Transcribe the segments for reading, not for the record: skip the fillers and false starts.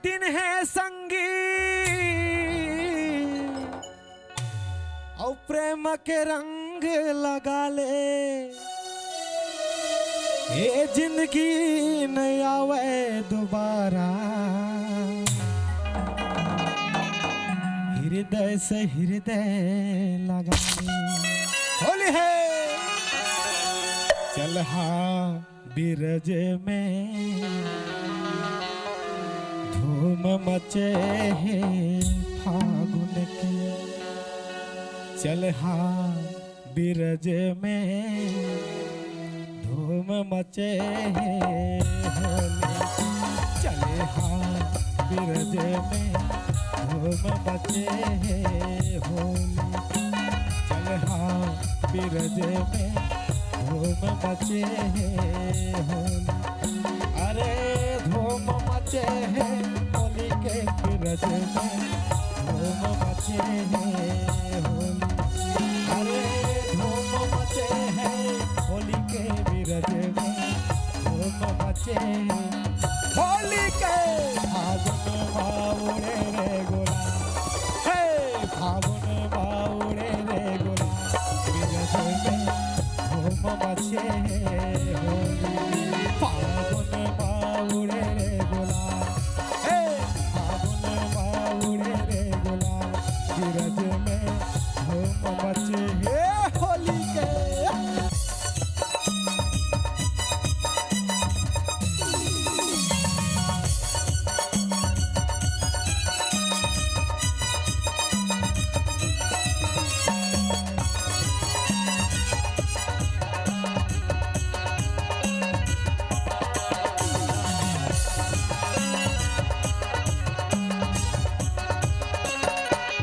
दिन है संगी और प्रेम के रंग लगा ले, ये जिंदगी नहीं आवे दोबारा। हृदय से हृदय लगा ले, होली है चल हाँ बिरज में धूम मचे है फागुन की। चल हाँ बिरज में धूम मचे है होली। चले हाँ बिरज में धूम मचे है होली। चल हाँ बिरज में धूम मचे है होली। अरे धूम मचे है होली के बिरज में धूम मचे है होली। अरे धूम मचे है होली के बिरज में धूम मचे है होली के। फागुन बाउड़े रे गोला, हे फागुन बाउड़े रे गोला, बिरज में धूम मचे है होली। फागुन बाउड़े रे गोला, हे फागुन बाउड़े रे गोला, बिरज में धूम मचे है होली के।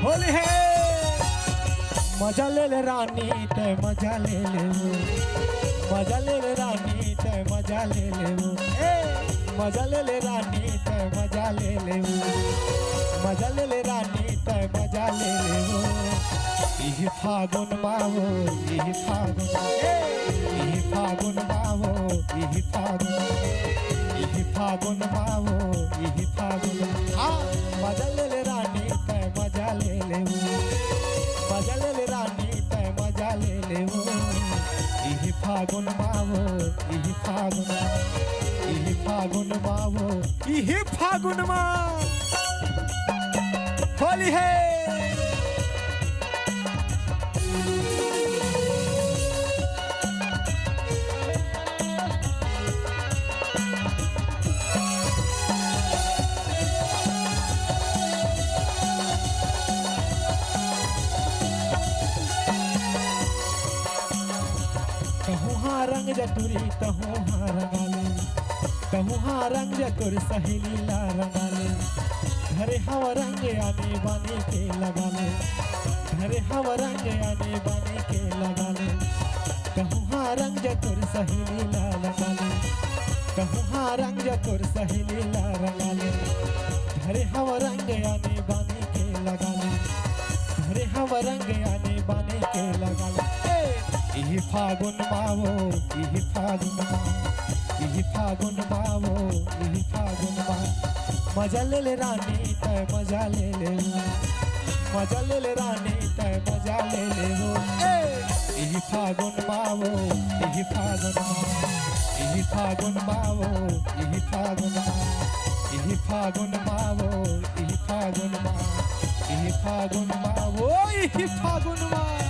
होली है मजा ले ले रानी ते मजा ले ले वो, मजा ले ले रानी ते मजा ले ले वो, ए मजा ले ले रानी ते मजा ले ले वो, मजा ले ले रानी ते मजा ले ले वो। यही फागुन बावो यही फागुन, यही फागुन बावो यही फागुन, यही फागुन बावो यही फागुन। हाँ मजा ले ले रानी ते मजा ले ले वो, मजा ले ले रानी ते मजा ले ले वो। यही फागुन बावो यही फागुन, यही फागुन बावो यही फागुन मा होली है। कहूँ हाँ रंग जटुरी कहूँ हाँ रंगाले, कहूँ हाँ रंग जटुर सहेली ला रंगाले। घरे हवा रंग आने बाने के लगाले, घरे हवा रंग आने बाने के लगाले। कहूँ हाँ रंग जटुर सहेली ला रंगाले, कहूँ हाँ रंग जटुर सहेली ला रंगाले। घरे हवा रंग आने बाने के लगाले, घरे हवा रंग आने बाने के लगाले। यही फागुन बावो यही फागुन बावो, यही फागुन बावो यही फागुन बावो। मजा ले ले रानी तय मजा ले ले वो, मजा ले ले रानी तय मजा ले ले वो। यही फागुन बावो यही फागुन बावो, यही फागुन बावो यही फागुन बावो, यही फागुन बावो यही फागुन बावो, यही फागुन बावो यही फागुन बावो।